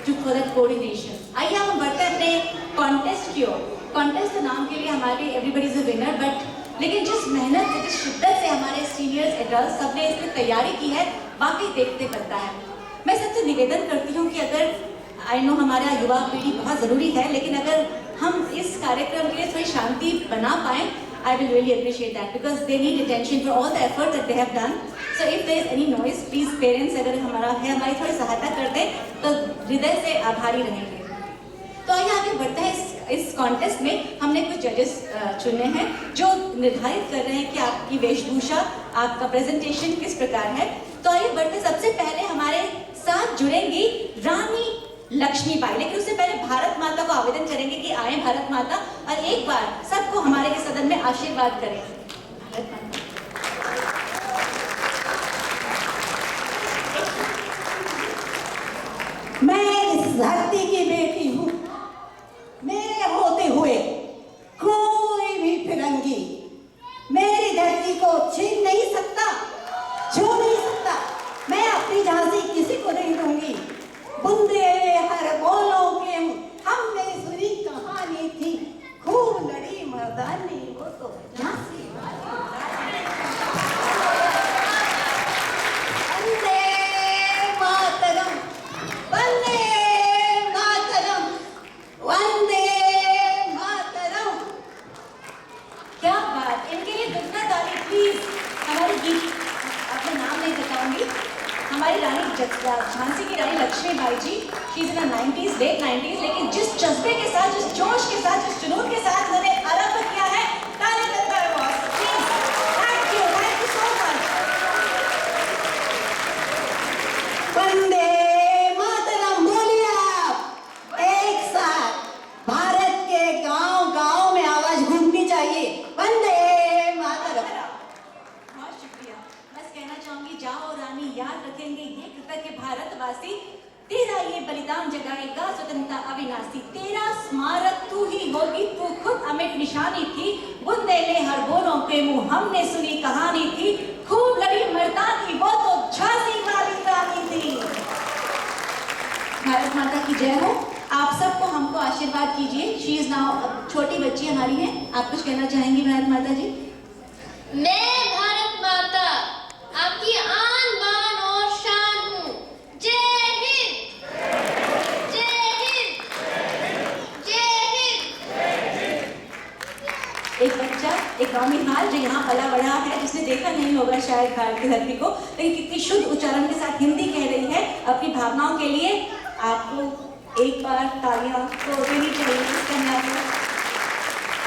for that coordination. आइए हम बढ़ते हैं अपने कॉन्टेस्ट की ओर। कॉन्टेस्ट के नाम के लिए हमारे everybody is a winner, but लेकिन जिस मेहनत से, जिस शिद्दत से हमारे सीनियर्स एडल्ट सबने इसमें तैयारी की है, वाकई देखते बनता है। मैं सबसे निवेदन करती हूँ कि अगर आई नो हमारा युवा पीढ़ी बहुत ज़रूरी है, लेकिन अगर हम इस कार्यक्रम के लिए थोड़ी शांति बना पाएँ, I will really appreciate that because they need attention for all the effort that they have done. So if there is any noise, please parents अगर हमारी थोड़ी सहायता कर दें तो हृदय से आभारी रहेंगे। तो आइए आगे बढ़ते हैं। इस कॉन्टेस्ट में हमने कुछ जजेस चुने हैं जो निर्धारित कर रहे हैं कि आपकी वेशभूषा, आपका प्रेजेंटेशन किस प्रकार है। तो आइए बढ़ते, सबसे पहले हमारे साथ जुड़ेंगी रानी लक्ष्मीबाई, लेकिन उससे पहले भारत माता को आवेदन करेंगे कि आए भारत माता और एक बार सबको हमारे के सदन में आशीर्वाद करें। भारत माता। मैं इस धरती की बेटी हूँ, मेरे होते हुए कोई भी फिरंगी मेरी धरती को छीन नहीं सकता, छू नहीं सकता। मैं अपनी झांसी किसी को नहीं दूंगी। बुंदे हर बोलों के हमने सुनी कहानी थी, खूब लड़ी मर्दानी वो तो झांसी वंदे मातरम, वंदे मातरम, वंदे मातरम। क्या बात, इनके लिए दुगना ताली प्लीज। हमारी गीत, अपना नाम नहीं बताऊंगी, हमारी रानी झांसी की Rani Lakshmibai ji, she is in 90s, late 90s, लेकिन जिस जज्बे के साथ, जिस जोश के साथ, जिस जुनून के साथ उन्होंने आरंभ किया है, ताली करता है boss. Please, thank you so much. Vande Mataram बोलिए आप एक साथ। भारत के गांव गांव में आवाज गूंजनी चाहिए, वंदे मातरम। बहुत शुक्रिया। बस कहना चाहूंगी, जाओ रानी, याद रखेंगे ये कृतज्ञ भारतवासी, तेरा ये बलिदान जगाएगा स्वतंत्रता अविनाशी। तेरा स्मारक तू ही होगी, तू खुद अमिट निशानी थी। बुंदेले हर बोलों पे मुंह हमने सुनी कहानी थी, खूब लड़ी मर्दानी वो तो झांसी वाली रानी थी। भारत माता की जय हो। आप सबको हमको आशीर्वाद कीजिए। शी इज नाउ, छोटी बच्ची हमारी है, आप कुछ कहना चाहेंगी भारत माता जी? मैं भारत माता आपकी आन बान और शान हूँ। जय हिंद, जय हिंद, जय हिंद। एक बच्चा, एक नौनिहाल जो यहाँ पला बड़ा है, जिसने देखा नहीं होगा शायद भारत की धरती को, लेकिन कितनी शुद्ध उच्चारण के साथ हिंदी कह रही है अपनी भावनाओं के लिए। आपको एक बार तालियां तो देनी चाहिए इस कन्या को।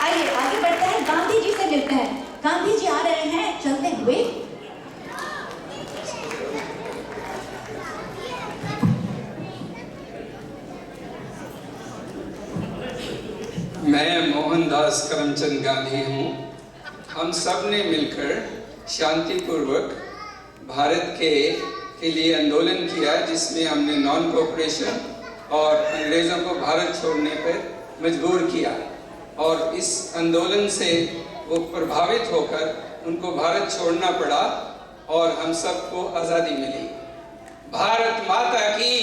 आइए आगे बढ़ते हैं, गांधी जी से मिलते हैं। गांधी जी आ रहे हैं चलते हुए। मैं मोहनदास करमचंद गांधी हूँ। हम सब ने मिलकर शांतिपूर्वक भारत के लिए आंदोलन किया, जिसमें हमने नॉन कोऑपरेशन और अंग्रेज़ों को भारत छोड़ने पर मजबूर किया, और इस आंदोलन से वो प्रभावित होकर उनको भारत छोड़ना पड़ा और हम सबको आज़ादी मिली। भारत माता की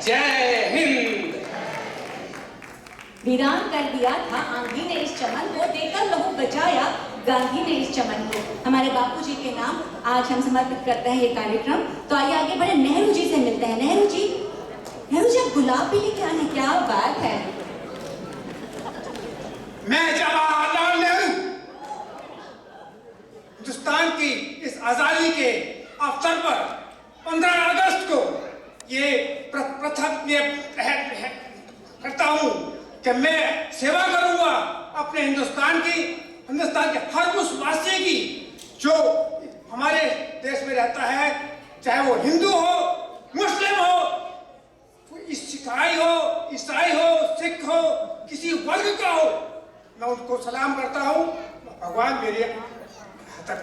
जय हिंद। वीरान कर दिया था आंधी ने इस चमन को, देकर लहू बचाया गांधी ने इस चमन को। हमारे बापू जी के नाम आज हम समर्पित करते हैं ये कार्यक्रम। तो आइए आगे बढ़े, नेहरू जी से मिलते हैं। नेहरू जी, नेहरू जी गुलाब भी लेके आए हैं, क्या बात है। मैं जवाहरलाल नेहरू हिंदुस्तान की इस आजादी के अवसर पर 15 अगस्त को ये प्रथम करता हूँ कि मैं सेवा करूंगा अपने हिंदुस्तान के हर उस वासी की जो हमारे देश में रहता है, चाहे वो हिंदू हो, मुस्लिम हो, सिखाई हो, ईसाई हो, सिख हो, किसी वर्ग का हो, मैं उनको सलाम करता हूँ। भगवान मेरे हतक।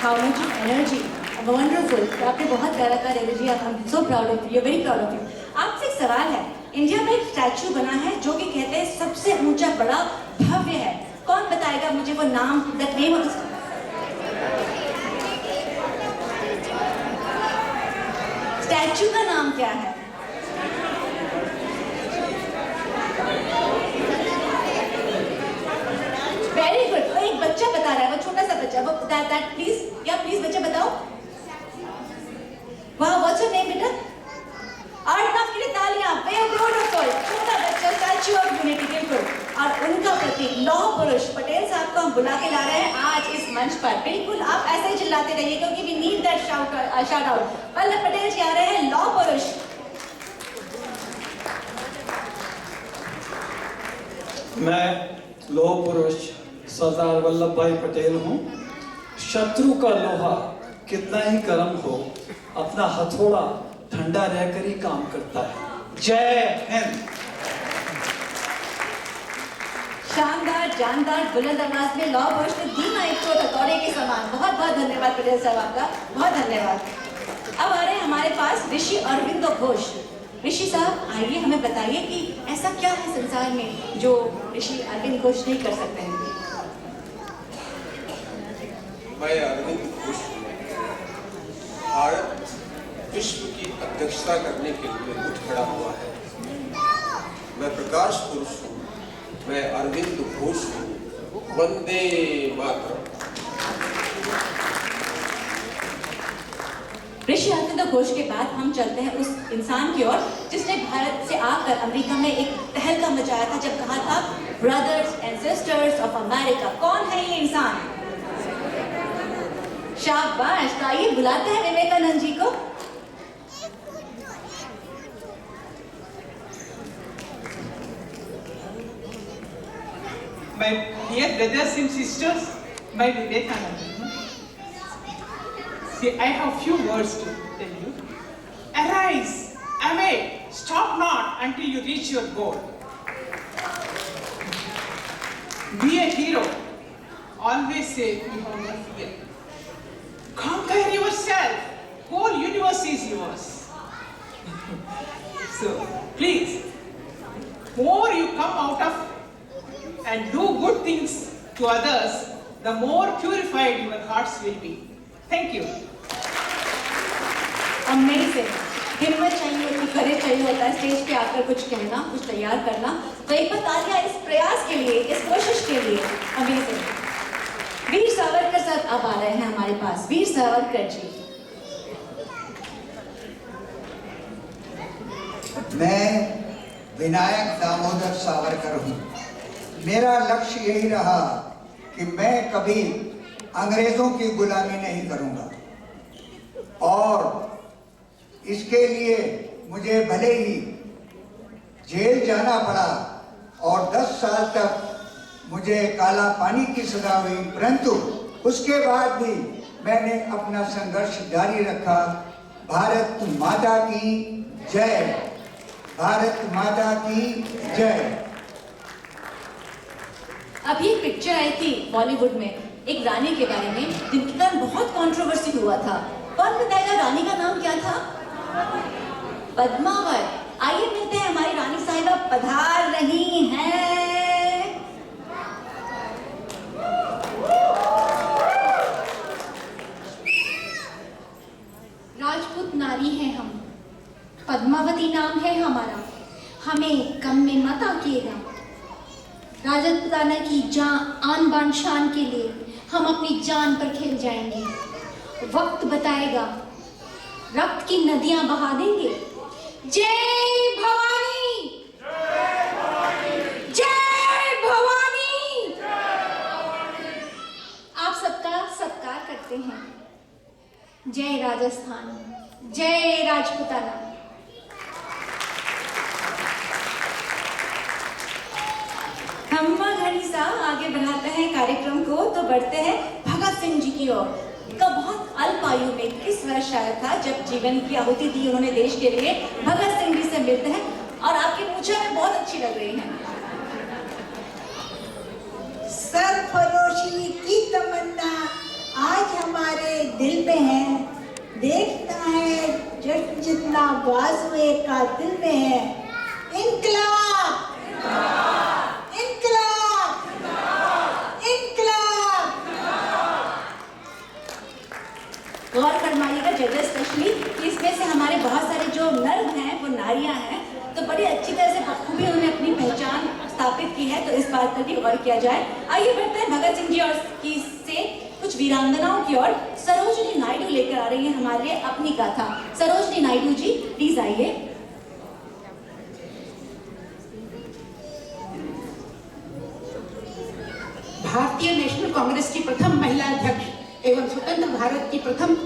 How much energy, wonderful। आपने बहुत प्यारा कहा Nehru ji, I'm so proud of you, very proud of you। आपसे एक सवाल है, इंडिया में एक स्टैचू बना है जो कि कहते हैं सबसे ऊंचा, बड़ा, भव्य है। कौन बताएगा मुझे वो नाम, द नेम ऑफ स्टैचू का नाम क्या है? Very good. वो एक बच्चा बता रहा है, वो छोटा सा बच्चा, वो दैट प्लीज, या प्लीज बच्चा बताओ। वाह, व्हाट्स योर नेम बेटा? आर्टनाफ के लिए तालियां। Very beautiful. छोटा बच्चा, स्टैचू ऑफ यूनिटी, बिल्कुल। और उनका प्रतीक लौह पुरुष पटेल साहब को हम बुला के ला रहे हैं आज इस मंच पर। बिल्कुल आप ऐसे ही चिल्लाते रहिए क्योंकि we need that shout out. Vallabh Patel ji आ रहे हैं, लौह पुरुष। मैं लौह पुरुष सरदार वल्लभ भाई पटेल हूँ। शत्रु का लोहा कितना ही गर्म हो, अपना हथौड़ा ठंडा रहकर ही काम करता है। जय हिंद। शानदार, जानदार, बुलंद आवाज में लौह पुरुष ने धीमा एक चोट हथौड़े के समान। बहुत बहुत धन्यवाद पटेल साहब आपका, बहुत धन्यवाद। अब आ रहे हैं हमारे पास ऋषि अरविंदो घोष। ऋषि साहब आइए, हमें बताइए कि ऐसा क्या है संसार में जो ऋषि अरविंद घोष नहीं कर सकते हैं? मैं अरविंद घोष भारत विश्व की अध्यक्षता करने के लिए उठ खड़ा हुआ है। मैं प्रकाश पुरुष हूँ, मैं अरविंद घोष हूँ। वंदे मातरम। ऋषि अरविंदो घोष के बाद हम चलते हैं उस इंसान की ओर जिसने भारत से आकर अमेरिका में एक तहलका मचाया था जब कहा था brothers and sisters of America. कौन है ये इंसान? शाबाश। तो आइए बुलाते हैं विवेकानंद जी को। My dear brothers and sisters, my Vivekananda. See, I have few words to tell you. Arise, awake, stop not until you reach your goal. Be a hero. Always say you have no fear. Conquer yourself. Whole universe is yours. So, please, more you come out of and do good things to others, the more purified your hearts will be. Thank you. Amazing. हिम्मत चाहिए होती, करेज चाहिए होता है stage पे आकर कुछ कहना, कुछ तैयार करना। तो एक बार तालियां इस प्रयास के लिए, इस कोशिश के लिए। अमेजिंग। वीर सावरकर साहब अब आ रहे हैं हमारे पास। वीर सावरकर जी। मैं विनायक दामोदर सावरकर हूँ। मेरा लक्ष्य यही रहा कि मैं कभी अंग्रेजों की गुलामी नहीं करूँगा और इसके लिए मुझे भले ही जेल जाना पड़ा और 10 साल तक मुझे काला पानी की सजा हुई, परंतु उसके बाद भी मैंने अपना संघर्ष जारी रखा। भारत माता की जय। भारत माता की जय। अभी एक पिक्चर आई थी बॉलीवुड में एक रानी के बारे में जिनके कारण बहुत कंट्रोवर्सी हुआ था। कौन बताएगा रानी का नाम क्या था? पद्मावत। आइए मिलते हैं, हमारी रानी साहिबा पधार रही हैं। राजपूत नारी हैं हम, पद्मावती नाम है हमारा, हमें कम में मत आकिएगा। राजपूताना की आन बान शान के लिए हम अपनी जान पर खेल जाएंगे। वक्त बताएगा, रक्त की नदियां बहा देंगे। जय भवानी, जय भवानी। आप सबका सत्कार करते हैं। जय राजस्थान, जय राजपूताना। खम्मा घड़ी सा आगे बढ़ाते हैं कार्यक्रम को, तो बढ़ते हैं भगत सिंह जी की ओर। का बहुत अल्प आयु में 21 वर्ष आया था जब जीवन की आहुति दी उन्होंने देश के लिए। भगत सिंह जी से मिलते हैं और आपकी मूछें में बहुत अच्छी लग रही हैं। सरफरोशी की तमन्ना आज हमारे दिल में है। देखता है जट जितना बाजुए का दिल में है। इनकलाब, इनकलाब, इनकलाब। गौर फरमाइएगा जजेस स्पेशली कि इसमें से हमारे बहुत सारे जो नर्म हैं वो नारियां हैं, तो बड़ी अच्छी तरह से बखूबी उन्होंने अपनी पहचान स्थापित की है, तो इस बात पर भी गौर किया जाए। आइए बढ़ते हैं भगत सिंह जी और की से कुछ वीरांगनाओं की ओर। सरोजनी नायडू लेकर आ रही है हमारे लिए अपनी गाथा। सरोजनी नायडू जी प्लीज आइए। भारतीय नेशनल कांग्रेस की प्रथम महिला अध्यक्ष एवं स्वतंत्र भारत की प्रथम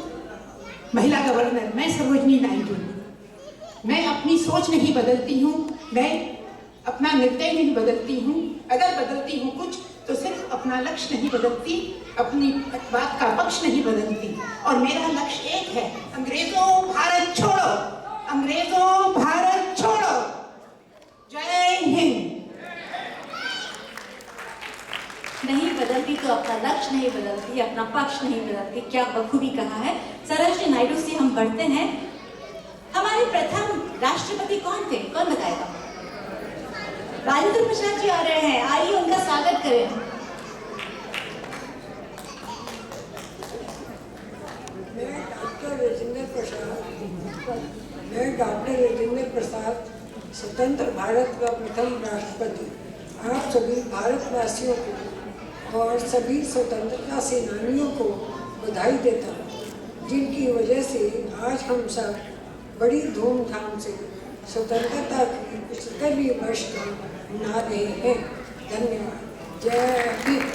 महिला गवर्नर मैं सरोजनी नायडू। मैं अपनी सोच नहीं बदलती हूँ, मैं अपना निर्णय नहीं बदलती हूँ। अगर बदलती हूँ कुछ तो सिर्फ अपना लक्ष्य नहीं बदलती, अपनी बात का पक्ष नहीं बदलती। और मेरा लक्ष्य एक है, अंग्रेजों भारत छोड़ो, अंग्रेजों भारत छोड़ो। जय हिंद। नहीं बदलती तो अपना लक्ष्य नहीं बदलती, अपना पक्ष नहीं बदलती। क्या बखूबी कहा है। सरोजनी नायडू से हम बढ़ते हैं। हमारे प्रथम राष्ट्रपति कौन थे, कौन बताएगा? राजेंद्र प्रसाद जी आ रहे हैं, आइए उनका स्वागत करें। मैं डॉक्टर राजेंद्र प्रसाद स्वतंत्र भारत का प्रथम राष्ट्रपति आप सभी भारतवासियों को और सभी स्वतंत्रता सेनानियों को बधाई देता हूँ, जिनकी वजह से आज हम सब बड़ी धूमधाम से स्वतंत्रता की 75वीं वर्ष मना रहे हैं। धन्यवाद। जय हिंद।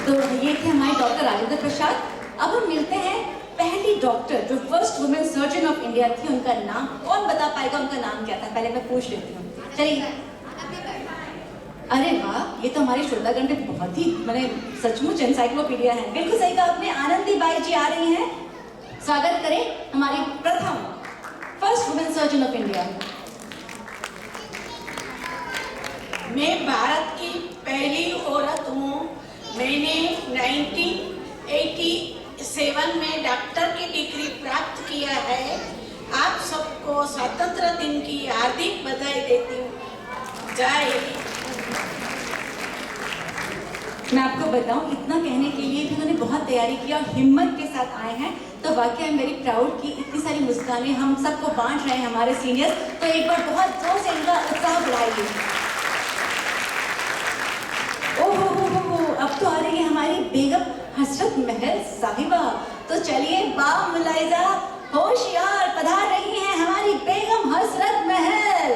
तो ये थे हमारे डॉक्टर राजेंद्र प्रसाद। अब हम मिलते हैं पहली डॉक्टर जो first women surgeon of India थी। उनका नाम कौन बता पाएगा? उनका नाम क्या था? पहले मैं पूछ लेती हूँ। चलिए। अरे वाह, ये तो हमारी श्रोतागण पे बहुत ही मैंने सचमुच एनसाइक्लोपीडिया है। बिल्कुल सही कहा आपने। आनंदी बाई जी आ रही हैं, स्वागत करें हमारी प्रथम first women surgeon of India. मैं भारत की पहली औरत हूँ। मैंने 1987 में डॉक्टर की डिग्री प्राप्त किया है। आप सबको स्वतंत्रता दिन की हार्दिक बधाई देती हूँ। जय हिंद। मैं आपको बताऊं, इतना कहने के लिए भी उन्होंने बहुत तैयारी की और हिम्मत के साथ आए हैं, तो वाकई आई एम वेरी प्राउड कि इतनी सारी मुस्कानें हम सबको बांट रहे हैं हमारे सीनियर्स। तो एक बार बहुत जोर से इनका उत्साह बढ़ाइए। ओहो, अब तो आ रही है हमारी बेगम हसरत महल साहिबा। तो चलिए, बा मुलाइजा होशियार पधार रही हैं हमारी बेगम हसरत महल।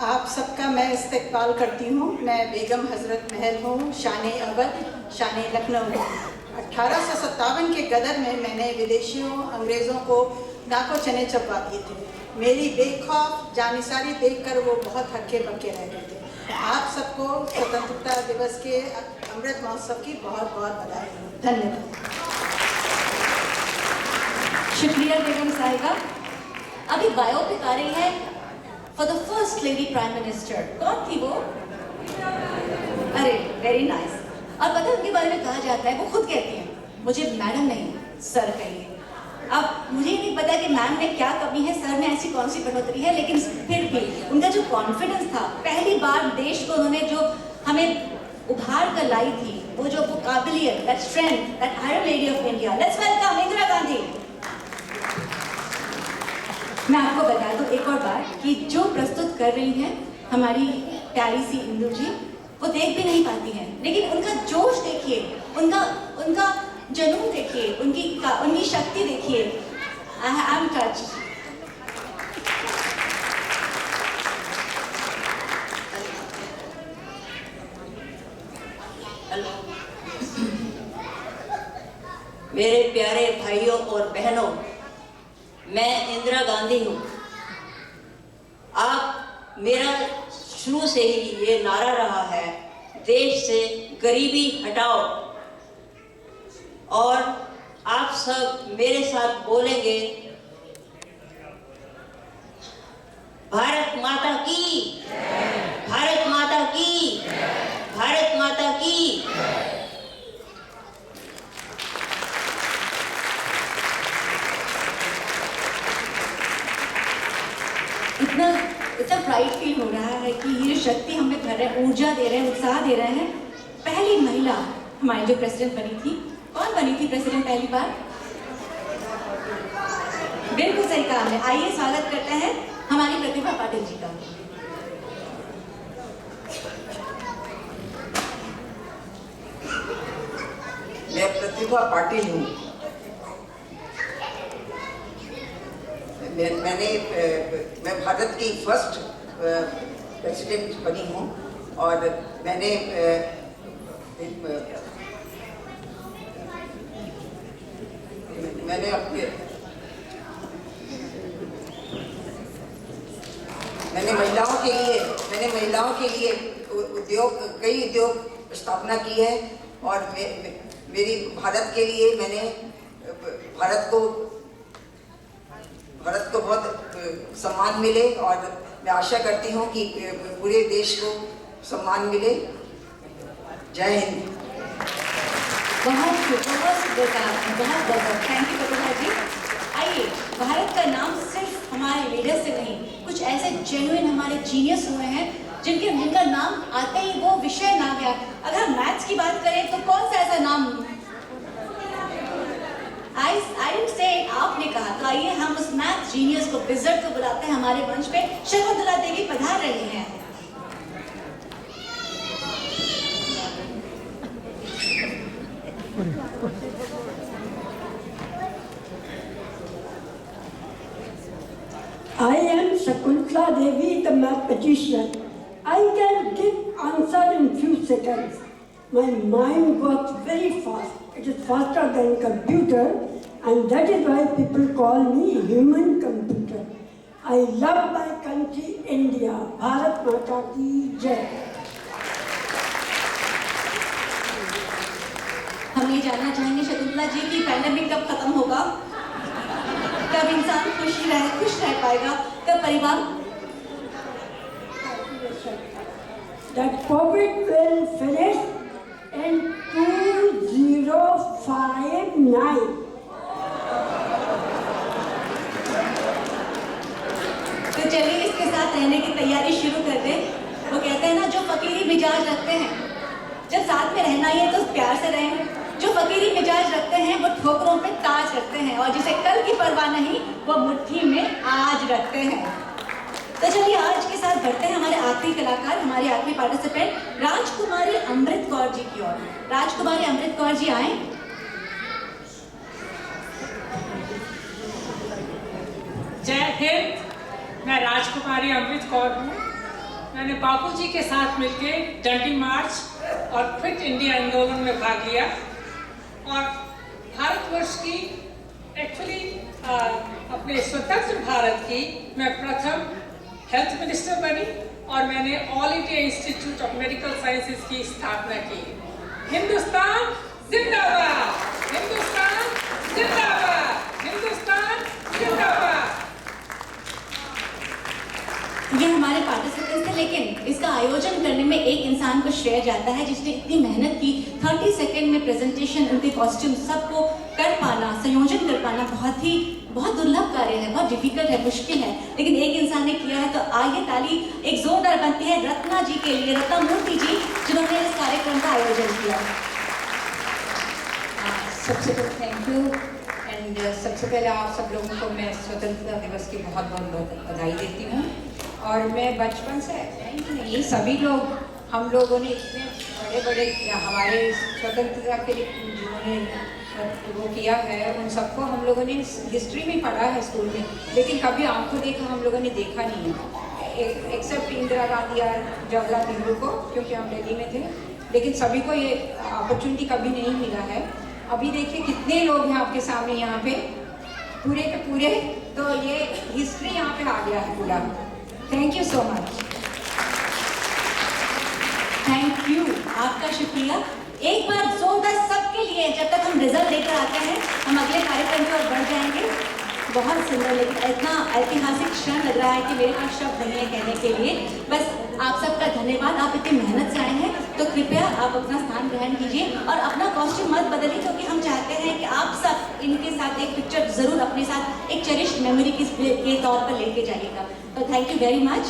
आप सबका मैं इस्तकबाल करती हूँ। मैं बेगम हजरत महल हूँ, शान अवध, शान लखनऊ। 1857 के गदर में मैंने विदेशियों अंग्रेज़ों को नाको चने चबवा दिए थे। मेरी बेखौफ जानिसारी देखकर वो बहुत हक्के बक्के रह गए थे। आप सबको स्वतंत्रता दिवस के अमृत महोत्सव की बहुत बहुत बधाई हो। धन्यवाद। शुक्रिया बेगम साहिबा। अभी बायोपिक आ रही है for the first lady prime minister. कौन थी वो? अरे वेरी नाइस। और पता है उनके बारे में कहा जाता है, वो खुद कहती हैं मुझे मैडम नहीं सर कहिए। अब मुझे नहीं पता कि मैम में क्या कमी है, सर में ऐसी कौन सी बढ़ोतरी है, लेकिन फिर भी उनका जो कॉन्फिडेंस था, पहली बार देश को उन्होंने जो हमें उभार कर लाई थी, वो जो काबिलियत, that strength, that iron lady of India. Let's welcome Indira Gandhi. मैं आपको बता दूं एक और बात कि जो प्रस्तुत कर रही हैं हमारी प्यारी सी इंदु जी, वो देख भी नहीं पाती हैं, लेकिन उनका जोश देखिए, उनका जुनून देखिए, उनकी शक्ति देखिए। I am touched. मेरे प्यारे भाइयों और बहनों, मैं इंदिरा गांधी हूँ। आप मेरा शुरू से ही ये नारा रहा है, देश से गरीबी हटाओ, और आप सब मेरे साथ बोलेंगे, भारत माता की, भारत माता की, भारत माता की। इतना प्राइड फील हो रहा है कि ये शक्ति हमें भर रहे हैं, ऊर्जा दे रहे हैं, उत्साह दे रहे हैं। पहली महिला हमारी जो प्रेसिडेंट बनी थी, कौन बनी थी प्रेसिडेंट पहली बार? बिल्कुल सही कहा हमने। आइए स्वागत करते हैं हमारी प्रतिभा पाटिल जी का। मैं प्रतिभा पाटिल हूँ। मैं भारत की फर्स्ट प्रेसिडेंट बनी हूँ और मैंने महिलाओं के लिए कई उद्योग स्थापना की है और मेरी भारत के लिए मैंने भारत को बहुत सम्मान मिले और मैं आशा करती हूँ कि पूरे देश को सम्मान मिले। जय हिंद। बहुत सुंदर कहा आपने, बहुत बहुत थैंक यू प्रतिभा जी। आइए, भारत का नाम सिर्फ हमारे लीडर से नहीं, कुछ ऐसे जेन्युइन हमारे जीनियस हुए हैं जिनका नाम आते ही वो विषय नाम है। अगर हम मैथ्स की बात करें तो कौन सा ऐसा नाम आई डिडंट से आपने कहा, तो आइए हम उस मैथ जीनियस को, विज़र्ड को बुलाते हैं हमारे मंच पे। शकुंतला देवी पधार रही हैं। I am Shakuntala Devi, the mathematician. I can give answer in few seconds. My mind works very fast. It is faster than computer, and that is why people call me human computer. I love my country, India. Bharat Mata ki jai. हम ये जानना चाहेंगे शकुंतला जी की pandemic कब खत्म होगा, कब इंसान खुश रह पाएगा, कब परिवार? That COVID will finish in 2059. तो चलिए इसके साथ रहने की तैयारी शुरू कर दें। वो कहते हैं ना, जो फकीरी मिजाज रखते हैं, जब साथ में रहना ही है तो प्यार से रहें। जो फकीरी मिजाज रखते हैं वो ठोकरों पे ताज रखते हैं, और जिसे कल की परवाह नहीं वो मुट्ठी में आज रखते हैं। तो चलिए आज के साथ बढ़ते हैं हमारे आखिरी कलाकार, हमारे आखिरी पार्टिसिपेंट राजकुमारी अमृत कौर जी की ओर। राजकुमारी अमृत कौर जी आए। जय हिंद। मैं राजकुमारी अमृत कौर हूँ। मैंने बापूजी के साथ मिलकर डंडी मार्च और क्विट इंडिया आंदोलन में भाग लिया और भारतवर्ष की एक्चुअली अपने स्वतंत्र भारत की मैं प्रथम हेल्थ मिनिस्टर बनी और मैंने all India institute of medical sciences की स्थापना की। हिंदुस्तान जिंदाबाद, हिंदुस्तान जिंदाबाद, हिंदुस्तान जिंदाबाद। ये हमारे पार्टिसिपेंट्स थे, लेकिन इसका आयोजन करने में एक इंसान को श्रेय जाता है जिसने इतनी मेहनत की। 30 सेकंड में प्रेजेंटेशन, उनके कॉस्ट्यूम सबको कर पाना, संयोजन कर पाना बहुत दुर्लभ कार्य है, बहुत डिफिकल्ट है, मुश्किल है, लेकिन एक इंसान ने किया है। तो आइए ताली एक जोरदार बनती है रत्ना जी के लिए, रत्ना मूर्ति जी, जिन्होंने इस कार्यक्रम का आयोजन किया। सबसे पहले थैंक यू एंड सबसे पहले आप सब लोगों को मैं स्वतंत्रता दिवस की बहुत बहुत बधाई देती हूँ। और मैं बचपन से नहीं, सभी लोग, हम लोगों ने इतने बड़े बड़े हमारे स्वतंत्रता के लिए जिन्होंने वो किया है, उन सबको हम लोगों ने हिस्ट्री में पढ़ा है स्कूल में, लेकिन कभी आंखों देखा हम लोगों ने देखा नहीं है, एक्सेप्ट इंदिरा गांधी और जवाहरलाल नेहरू को, क्योंकि हम दिल्ली में थे, लेकिन सभी को ये अपॉर्चुनिटी कभी नहीं मिला है। अभी देखिए कितने लोग हैं आपके सामने यहाँ पे, पूरे के पूरे, तो ये हिस्ट्री यहाँ पे आ गया है पूरा। Thank you so much. Thank you, आपका शुक्रिया। एक बार जोरदार सबके लिए, जब तक हम रिजल्ट लेकर आते हैं हम अगले कार्यक्रम की ओर बढ़ जाएंगे। बहुत सुंदर, लेकिन इतना ऐतिहासिक क्षण लग रहा है कि मेरे पास शब्द नहीं है कहने के लिए। बस आप सबका धन्यवाद, आप इतनी मेहनत से आए हैं, तो कृपया आप अपना स्थान ग्रहण कीजिए और अपना कॉस्ट्यूम मत बदलिए, क्योंकि हम चाहते हैं कि आप सब इनके साथ एक पिक्चर जरूर अपने साथ एक चेरिश्ड मेमोरी के तौर पर लेके जाइएगा। तो थैंक यू वेरी मच।